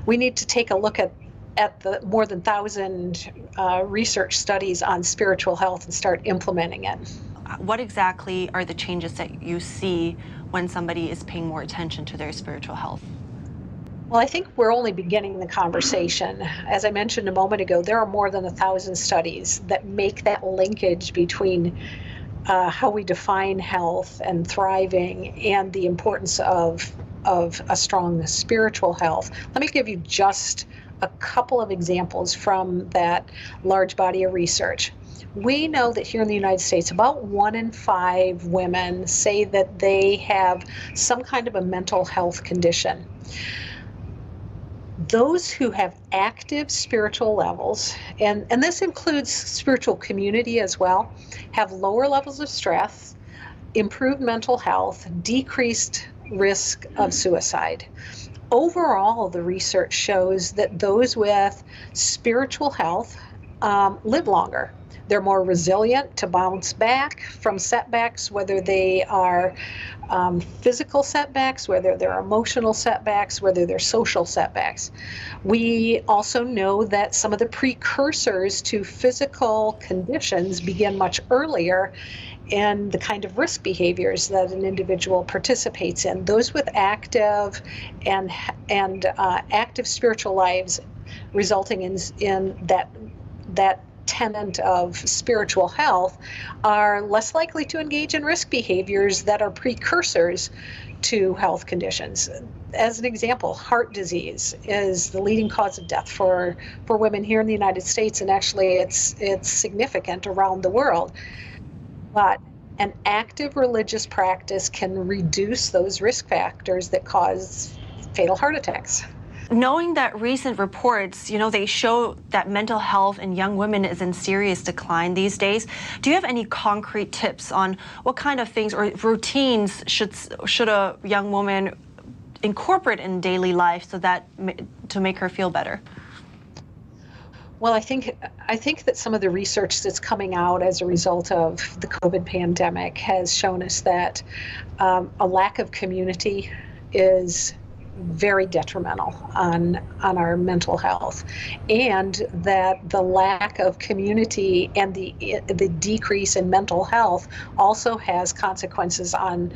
we need to take a look at the more than 1,000 research studies on spiritual health and start implementing it. What exactly are the changes that you see when somebody is paying more attention to their spiritual health? Well, I think we're only beginning the conversation. As I mentioned a moment ago, there are more than 1,000 studies that make that linkage between how we define health and thriving and the importance of a strong spiritual health. Let me give you just a couple of examples from that large body of research. We know that here in the United States, about 1 in 5 women say that they have some kind of a mental health condition. Those who have active spiritual levels, and this includes spiritual community as well, have lower levels of stress, improved mental health, decreased risk of suicide. Overall, the research shows that those with spiritual health live longer. They're more resilient to bounce back from setbacks, whether they are physical setbacks, whether they're emotional setbacks, whether they're social setbacks. We also know that some of the precursors to physical conditions begin much earlier in the kind of risk behaviors that an individual participates in. Those with active and active spiritual lives resulting in that tenet of spiritual health are less likely to engage in risk behaviors that are precursors to health conditions. As an example, heart disease is the leading cause of death for women here in the United States, and actually it's significant around the world. But an active religious practice can reduce those risk factors that cause fatal heart attacks. Knowing that recent reports, they show that mental health in young women is in serious decline these days, do you have any concrete tips on what kind of things or routines should a young woman incorporate in daily life so that to make her feel better? Well, I think that some of the research that's coming out as a result of the COVID pandemic has shown us that a lack of community is very detrimental on our mental health, and that the lack of community and the decrease in mental health also has consequences on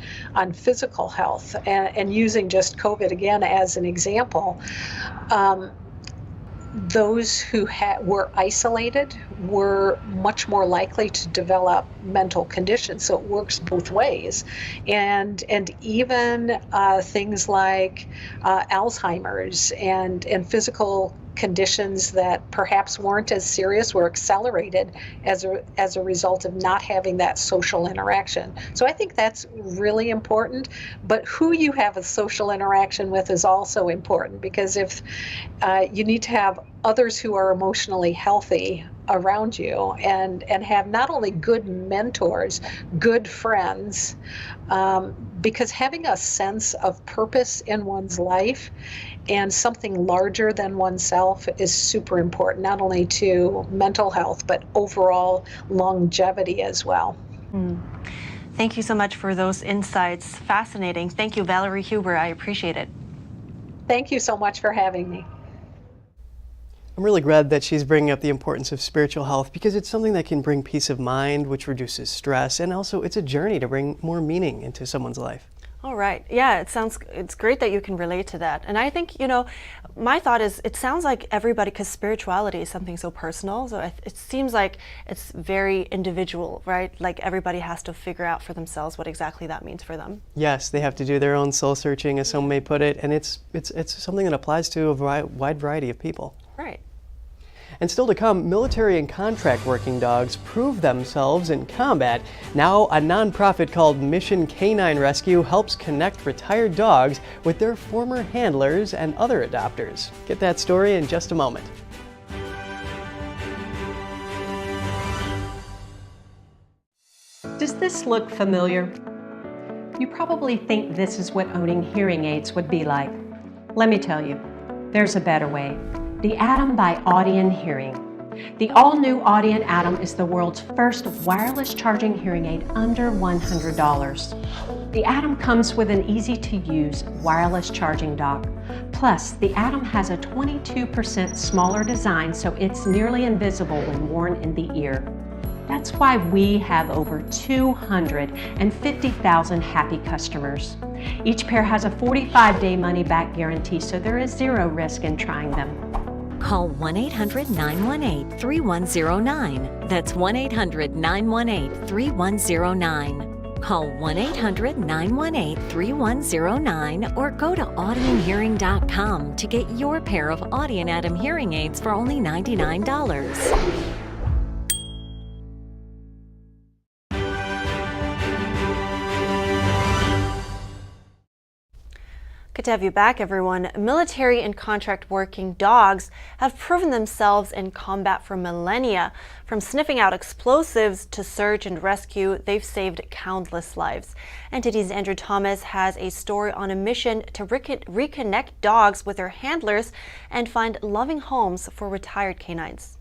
physical health. And using just COVID again as an example, those who were isolated were much more likely to develop mental conditions. So it works both ways. And even things like Alzheimer's and physical conditions that perhaps weren't as serious were accelerated as a result of not having that social interaction. So I think that's really important, but who you have a social interaction with is also important, because if you need to have others who are emotionally healthy around you and have not only good mentors, good friends, because having a sense of purpose in one's life and something larger than oneself is super important, not only to mental health, but overall longevity as well. Thank you so much for those insights. Fascinating. Thank you, Valerie Huber. I appreciate it. Thank you so much for having me. I'm really glad that she's bringing up the importance of spiritual health, because it's something that can bring peace of mind, which reduces stress, and also it's a journey to bring more meaning into someone's life. All right. Yeah, it's great that you can relate to that. And I think, my thought is, it sounds like everybody, because spirituality is something so personal, so it seems like it's very individual, right? Like everybody has to figure out for themselves what exactly that means for them. Yes, they have to do their own soul searching, as some may put it, and it's something that applies to a wide variety of people. Right. And still to come, military and contract working dogs prove themselves in combat. Now, a nonprofit called Mission Canine Rescue helps connect retired dogs with their former handlers and other adopters. Get that story in just a moment. Does this look familiar? You probably think this is what owning hearing aids would be like. Let me tell you, there's a better way. The Atom by Audien Hearing. The all-new Audien Atom is the world's first wireless charging hearing aid under $100. The Atom comes with an easy-to-use wireless charging dock. Plus, the Atom has a 22% smaller design, so it's nearly invisible when worn in the ear. That's why we have over 250,000 happy customers. Each pair has a 45-day money-back guarantee, so there is zero risk in trying them. Call 1-800-918-3109. That's 1-800-918-3109. Call 1-800-918-3109 or go to audienhearing.com to get your pair of Audien Atom hearing aids for only $99. Good to have you back, everyone. Military and contract working dogs have proven themselves in combat for millennia. From sniffing out explosives to search and rescue, they've saved countless lives. NTD's Andrew Thomas has a story on a mission to reconnect dogs with their handlers and find loving homes for retired canines.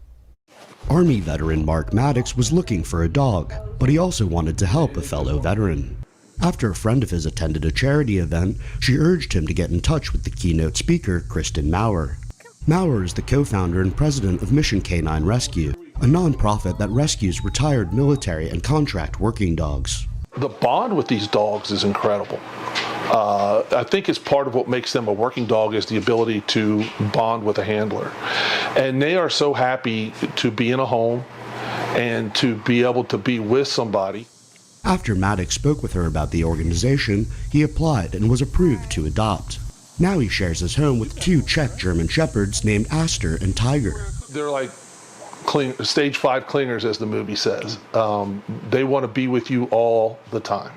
Army veteran Mark Maddox was looking for a dog, but he also wanted to help a fellow veteran. After a friend of his attended a charity event, she urged him to get in touch with the keynote speaker, Kristen Maurer. Maurer is the co-founder and president of Mission Canine Rescue, a nonprofit that rescues retired military and contract working dogs. The bond with these dogs is incredible. I think it's part of what makes them a working dog is the ability to bond with a handler. And they are so happy to be in a home and to be able to be with somebody. After Maddox spoke with her about the organization, he applied and was approved to adopt. Now he shares his home with two Czech German Shepherds named Aster and Tiger. They're like stage 5 clingers, as the movie says. They want to be with you all the time.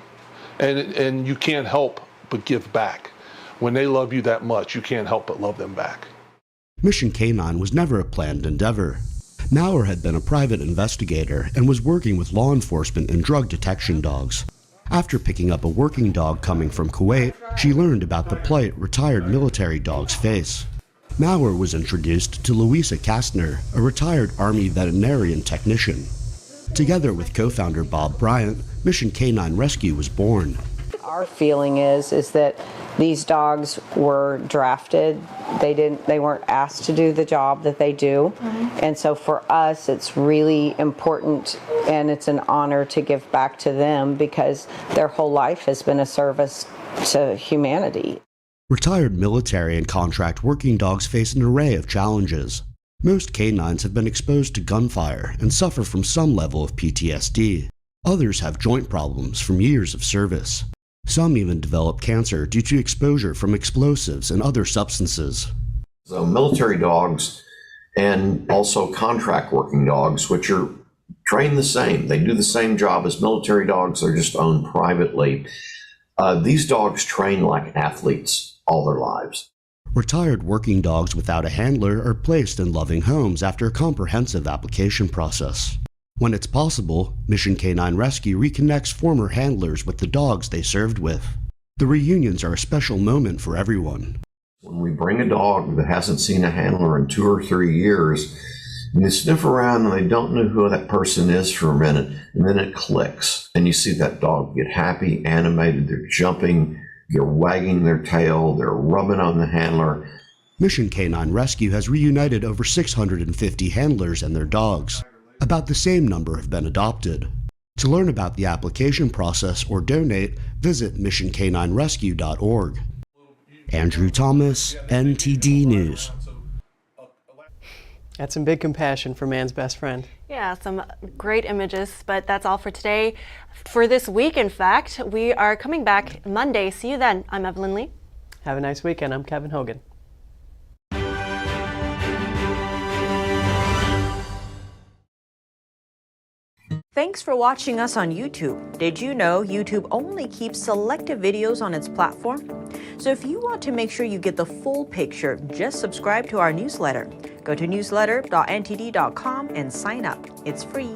And you can't help but give back. When they love you that much, you can't help but love them back. Mission Canine was never a planned endeavor. Maurer had been a private investigator and was working with law enforcement and drug detection dogs. After picking up a working dog coming from Kuwait, she learned about the plight retired military dogs face. Maurer was introduced to Louisa Kastner, a retired Army veterinarian technician. Together with co-founder Bob Bryant, Mission Canine Rescue was born. Our feeling is that these dogs were drafted. They weren't asked to do the job that they do. And so for us, it's really important and it's an honor to give back to them because their whole life has been a service to humanity. Retired military and contract working dogs face an array of challenges. Most canines have been exposed to gunfire and suffer from some level of PTSD. Others have joint problems from years of service. Some even develop cancer due to exposure from explosives and other substances. So military dogs and also contract working dogs, which are trained the same. They do the same job as military dogs. They're just owned privately. These dogs train like athletes all their lives. Retired working dogs without a handler are placed in loving homes after a comprehensive application process. When it's possible, Mission Canine Rescue reconnects former handlers with the dogs they served with. The reunions are a special moment for everyone. When we bring a dog that hasn't seen a handler in 2 or 3 years, and they sniff around and they don't know who that person is for a minute, and then it clicks, and you see that dog get happy, animated, they're jumping, they're wagging their tail, they're rubbing on the handler. Mission Canine Rescue has reunited over 650 handlers and their dogs. About the same number have been adopted. To learn about the application process or donate, visit missioncaninerescue.org. Andrew Thomas, NTD News. That's some big compassion for man's best friend. Yeah, some great images, but that's all for today. For this week, in fact, we are coming back Monday. See you then. I'm Evelyn Lee. Have a nice weekend. I'm Kevin Hogan. Thanks for watching us on YouTube. Did you know YouTube only keeps selective videos on its platform? So if you want to make sure you get the full picture, just subscribe to our newsletter. Go to newsletter.ntd.com and sign up. It's free.